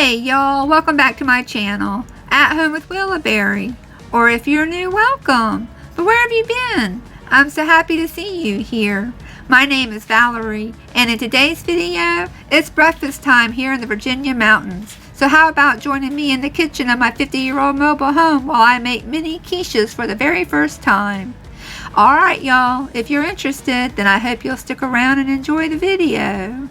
Hey y'all, welcome back to my channel, At Home with Willowberry. Or if you're new, welcome. But where have you been? I'm so happy to see you here. My name is Valerie, and in today's video, it's breakfast time here in the Virginia mountains. So how about joining me in the kitchen of my 50-year-old mobile home while I make mini quiches for the very first time. Alright y'all, if you're interested, then I hope you'll stick around and enjoy the video.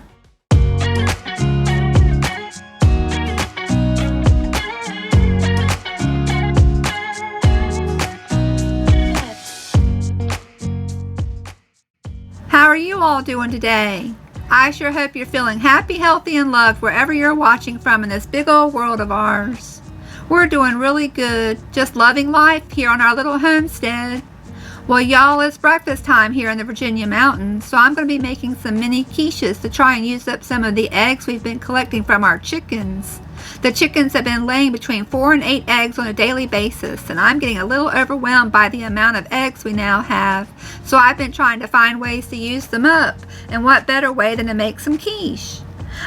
How are you all doing today? I sure hope you're feeling happy, healthy, and loved wherever you're watching from in this big old world of ours. We're doing really good, just loving life here on our little homestead. Well y'all, it's breakfast time here in the Virginia mountains, so I'm going to be making some mini quiches to try and use up some of the eggs we've been collecting from our chickens. The chickens have been laying between 4 and 8 eggs on a daily basis, and I'm getting a little overwhelmed by the amount of eggs we now have. So I've been trying to find ways to use them up, and what better way than to make some quiche.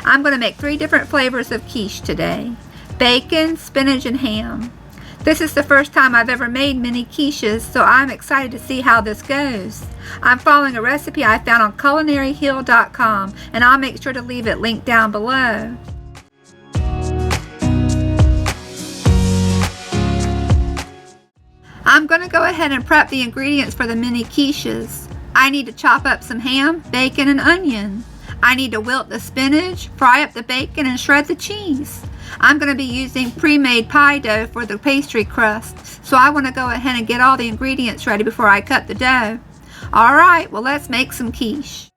I'm going to make 3 different flavors of quiche today: bacon, spinach, and ham. This is the first time I've ever made mini quiches, so I'm excited to see how this goes. I'm following a recipe I found on culinaryhill.com, and I'll make sure to leave it linked down below. I'm going to go ahead and prep the ingredients for the mini quiches. I need to chop up some ham, bacon, and onion. I need to wilt the spinach, fry up the bacon, and shred the cheese. I'm going to be using pre-made pie dough for the pastry crust, so I want to go ahead and get all the ingredients ready before I cut the dough. Alright, well let's make some quiche.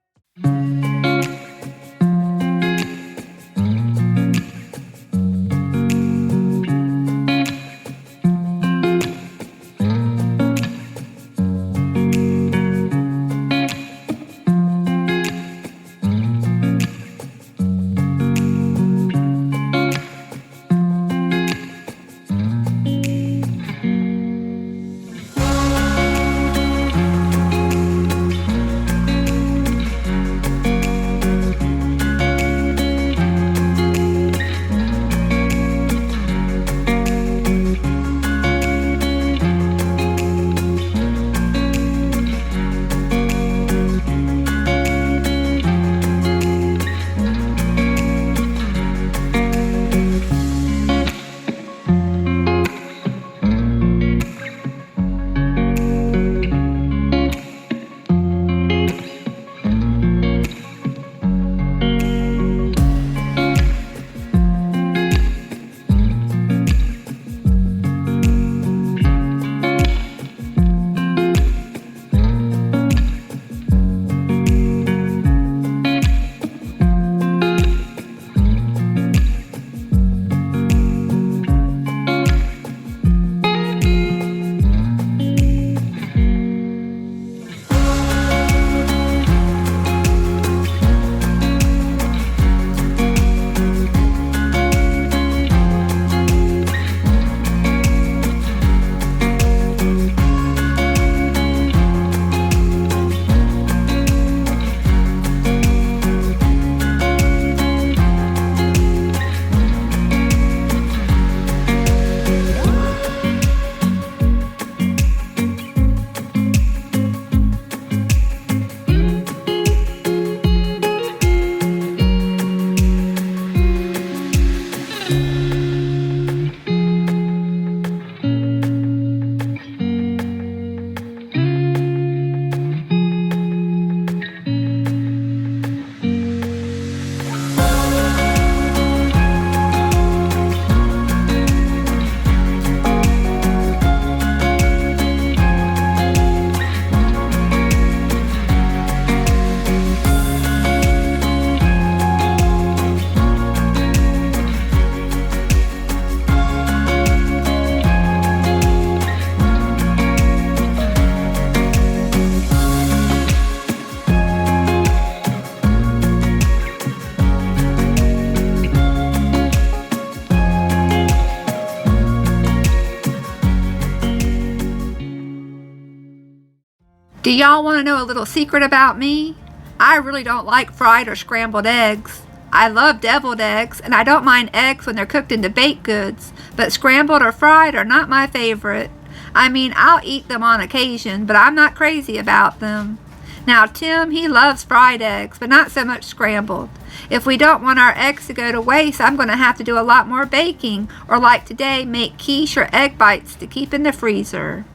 Do y'all want to know a little secret about me? I really don't like fried or scrambled eggs. I love deviled eggs, and I don't mind eggs when they're cooked into baked goods, but scrambled or fried are not my favorite. I mean, I'll eat them on occasion, but I'm not crazy about them. Now, Tim, he loves fried eggs, but not so much scrambled. If we don't want our eggs to go to waste, I'm going to have to do a lot more baking, or like today, make quiche or egg bites to keep in the freezer.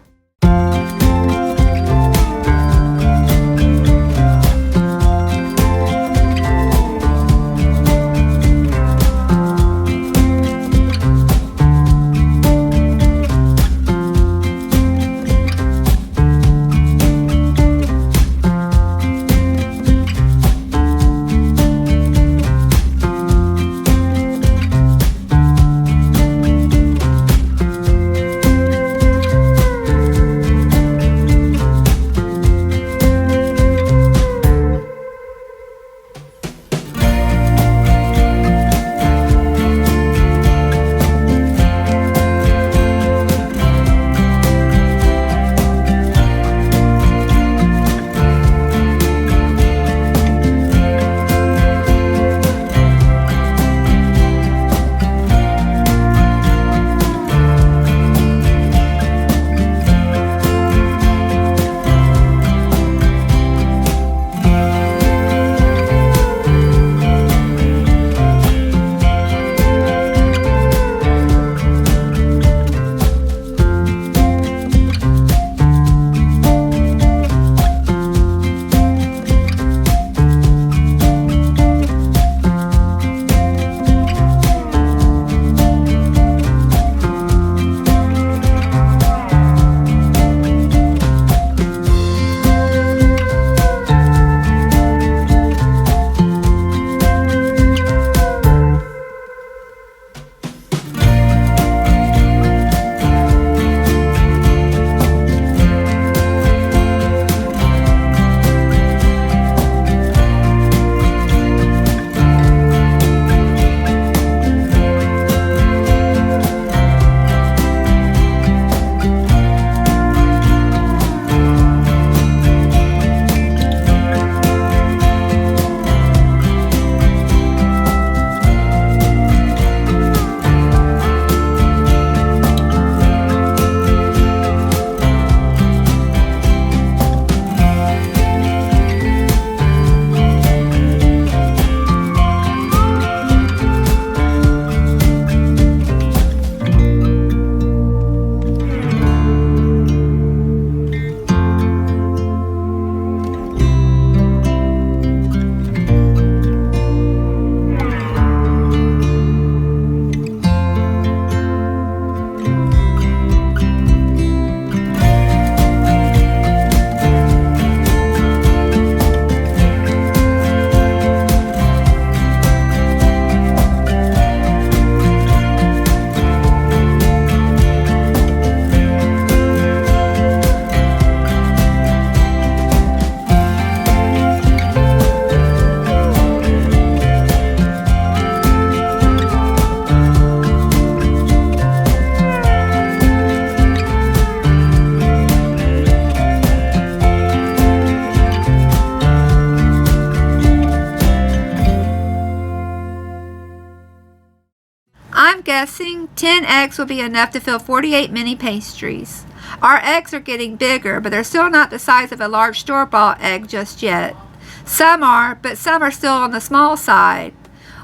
I'm guessing 10 eggs will be enough to fill 48 mini pastries. Our eggs are getting bigger, but they're still not the size of a large store-bought egg just yet. Some are, but some are still on the small side.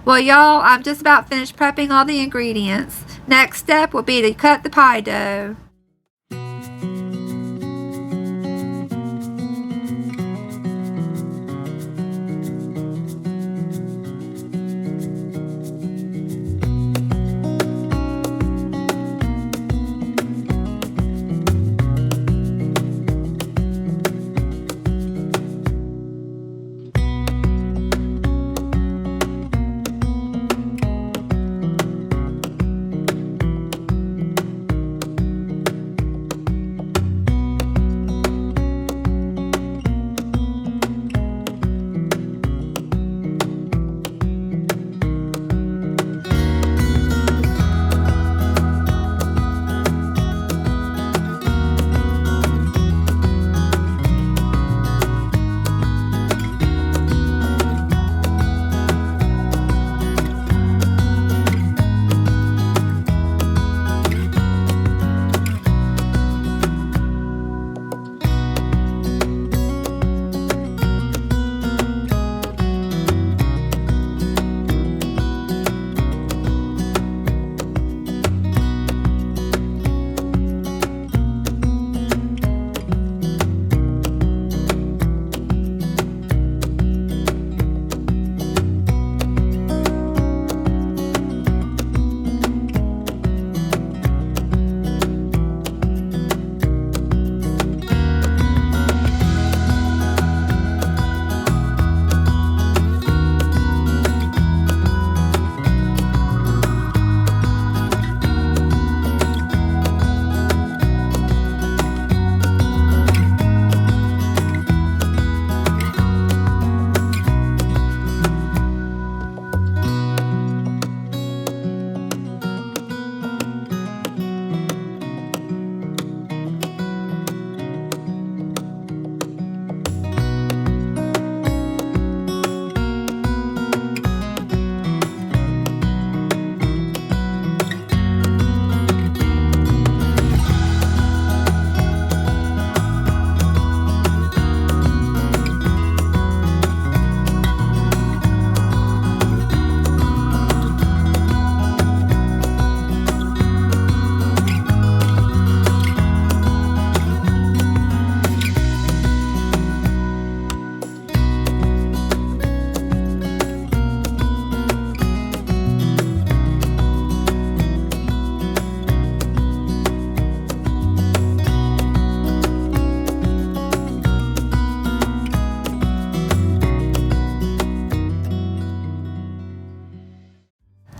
Well, y'all, I'm just about finished prepping all the ingredients. Next step will be to cut the pie dough.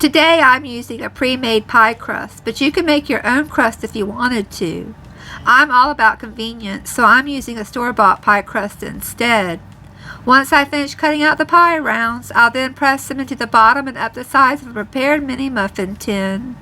Today I'm using a pre-made pie crust, but you can make your own crust if you wanted to. I'm all about convenience, so I'm using a store-bought pie crust instead. Once I finish cutting out the pie rounds, I'll then press them into the bottom and up the sides of a prepared mini muffin tin.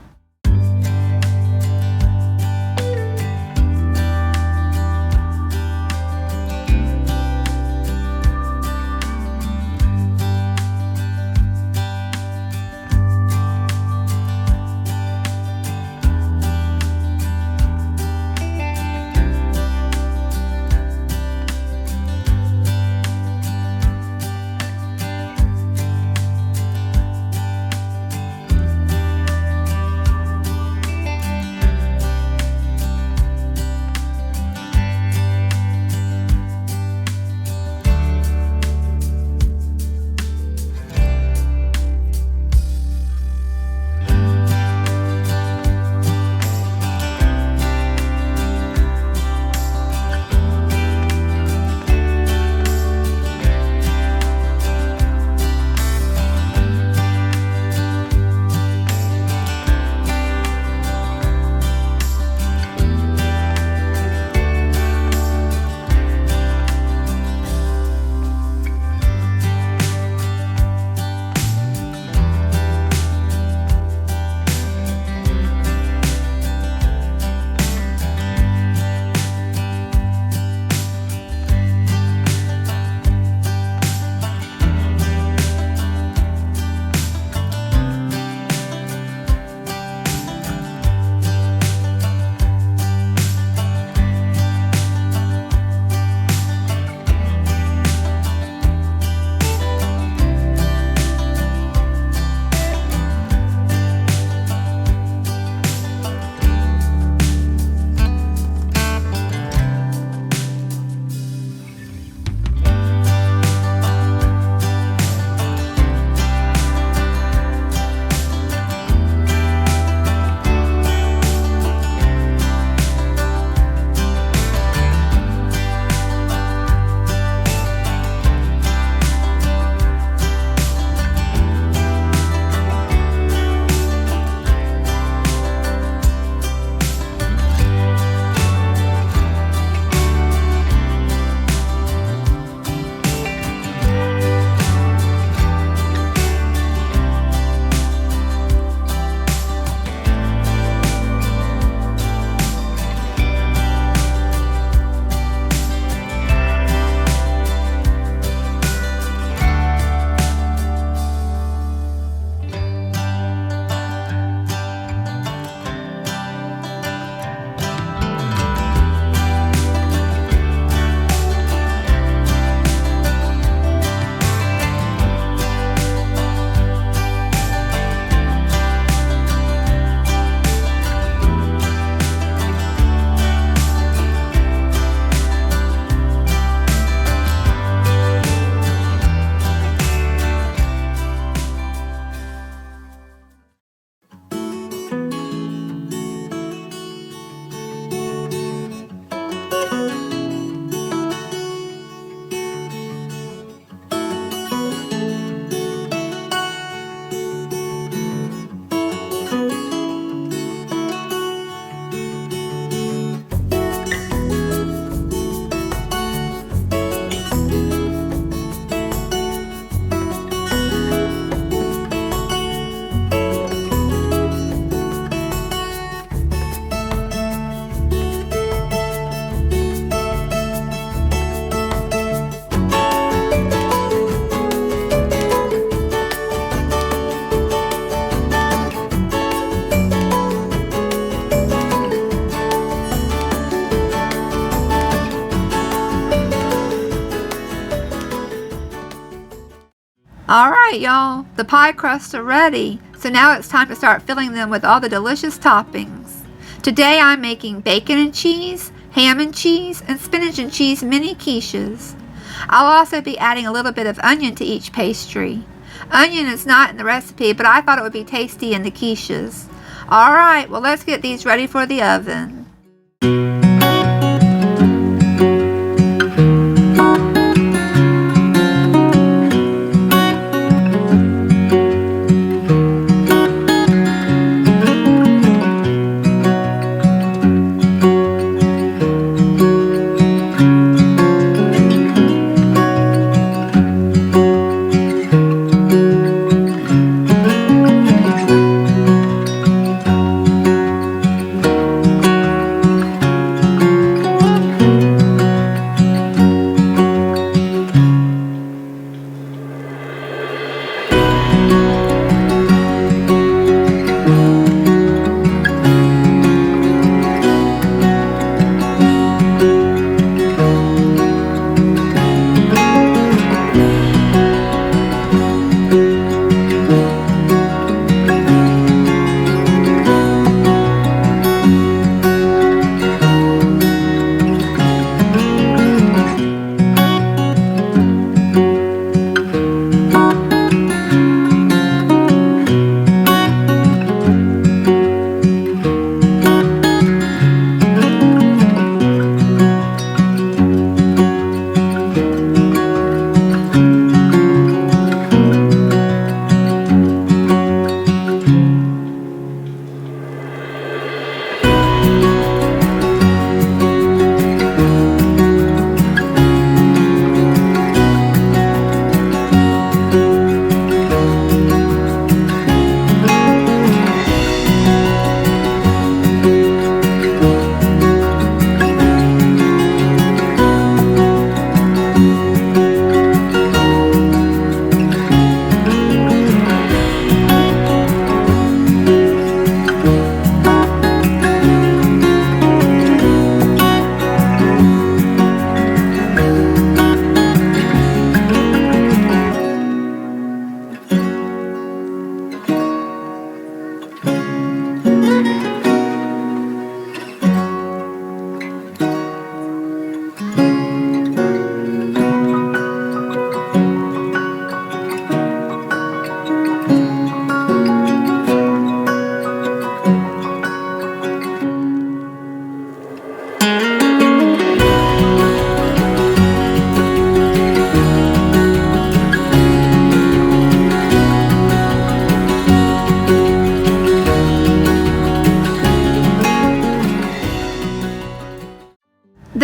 Alright y'all, the pie crusts are ready, so now it's time to start filling them with all the delicious toppings. Today I'm making bacon and cheese, ham and cheese, and spinach and cheese mini quiches. I'll also be adding a little bit of onion to each pastry. Onion is not in the recipe, but I thought it would be tasty in the quiches. Alright, well let's get these ready for the oven.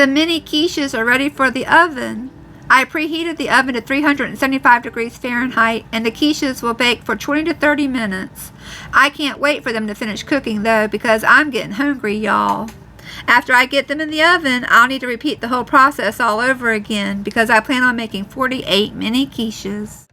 The mini quiches are ready for the oven. I preheated the oven to 375 degrees Fahrenheit, and the quiches will bake for 20 to 30 minutes. I can't wait for them to finish cooking though, because I'm getting hungry, y'all. After I get them in the oven, I'll need to repeat the whole process all over again, because I plan on making 48 mini quiches.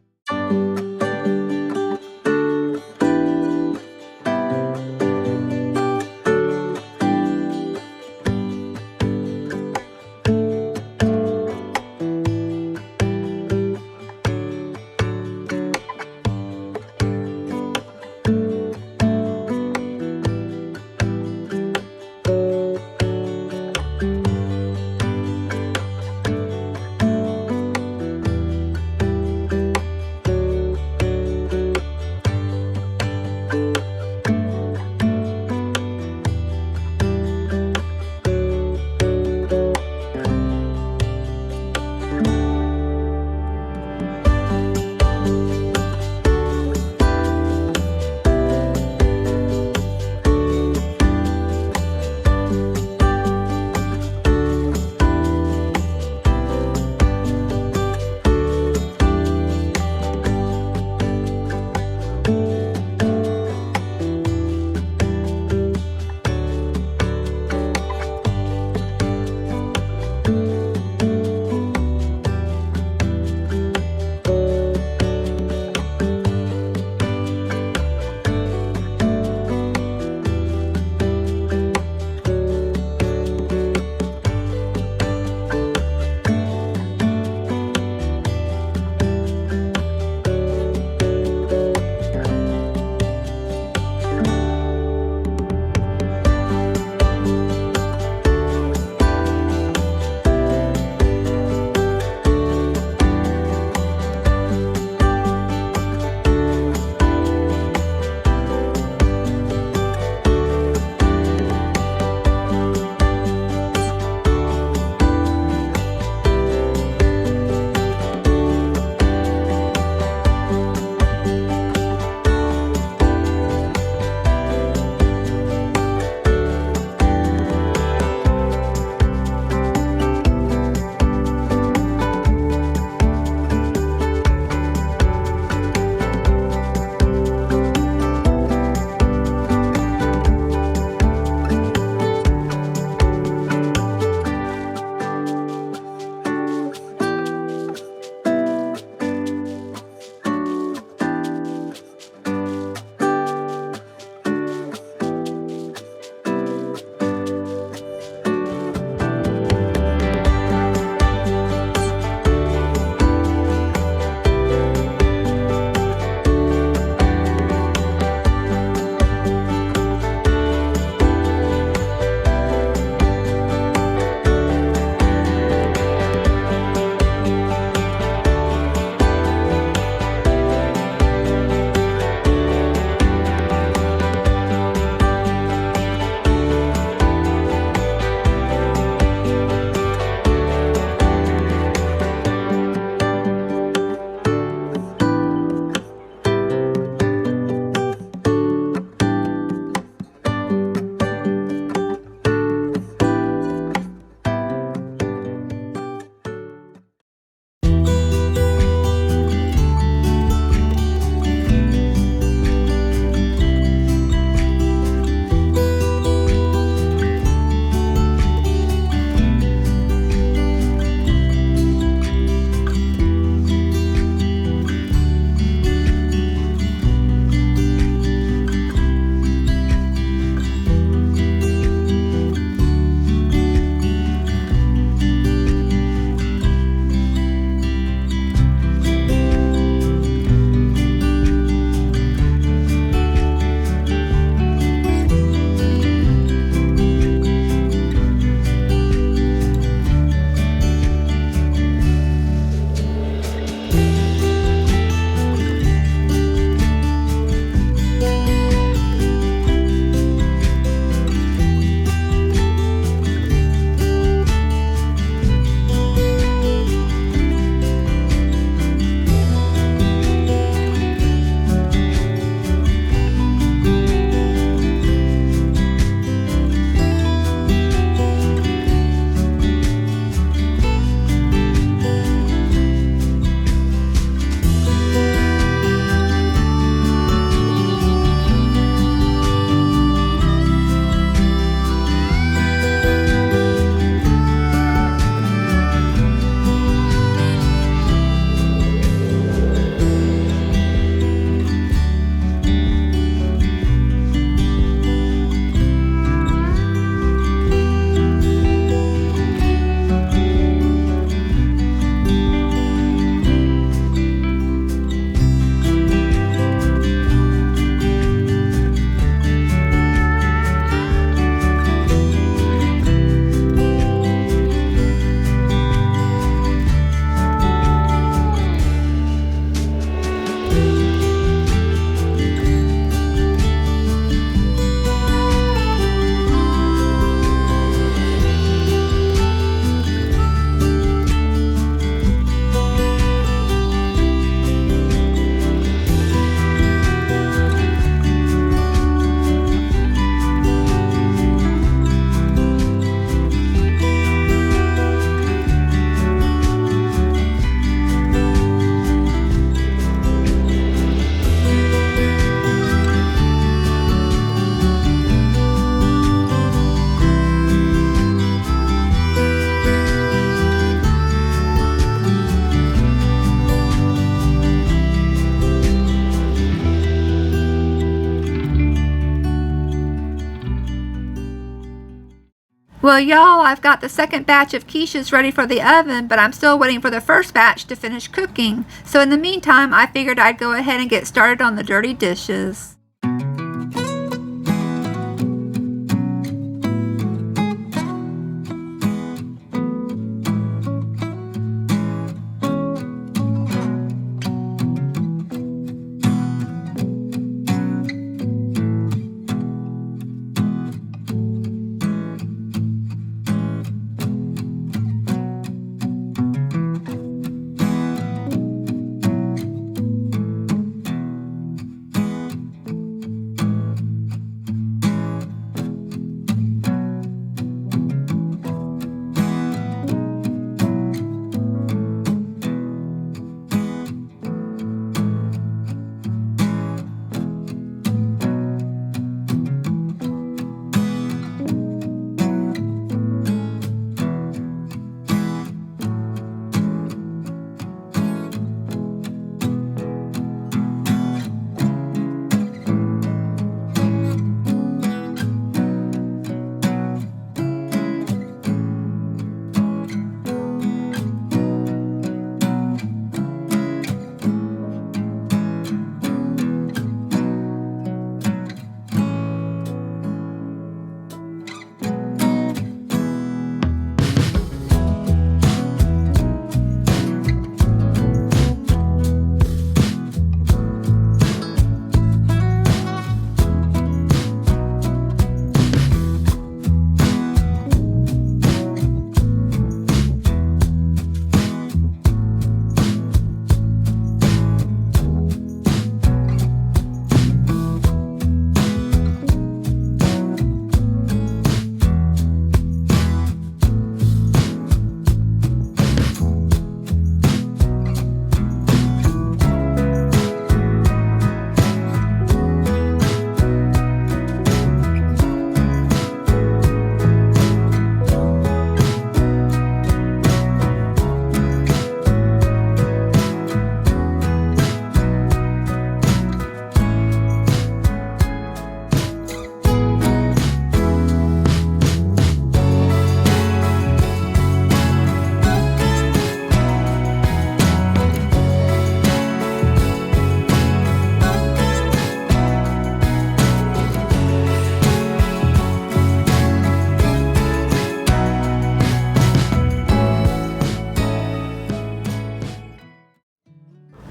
Well, y'all, I've got the second batch of quiches ready for the oven, but I'm still waiting for the first batch to finish cooking. So in the meantime, I figured I'd go ahead and get started on the dirty dishes.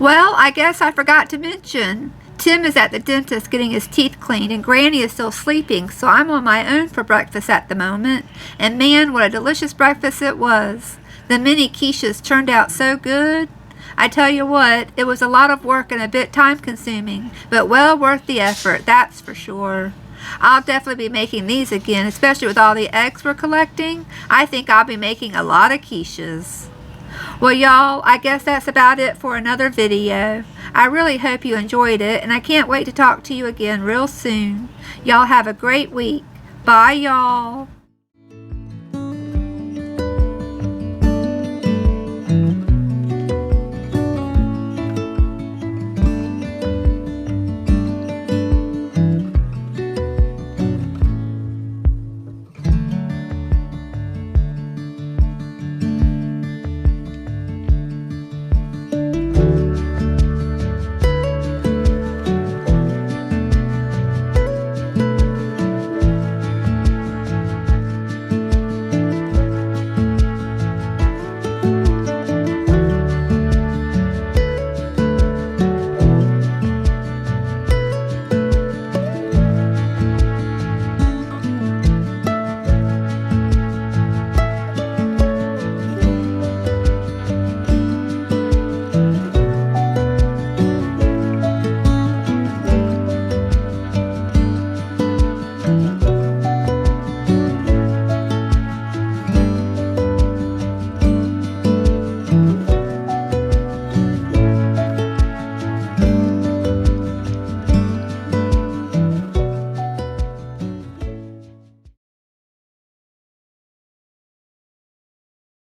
Well, I guess I forgot to mention, Tim is at the dentist getting his teeth cleaned and Granny is still sleeping, so I'm on my own for breakfast at the moment. And man, what a delicious breakfast it was. The mini quiches turned out so good. I tell you what, it was a lot of work and a bit time consuming, but well worth the effort, that's for sure. I'll definitely be making these again, especially with all the eggs we're collecting. I think I'll be making a lot of quiches. Well, y'all, I guess that's about it for another video. I really hope you enjoyed it, and I can't wait to talk to you again real soon. Y'all have a great week. Bye, y'all.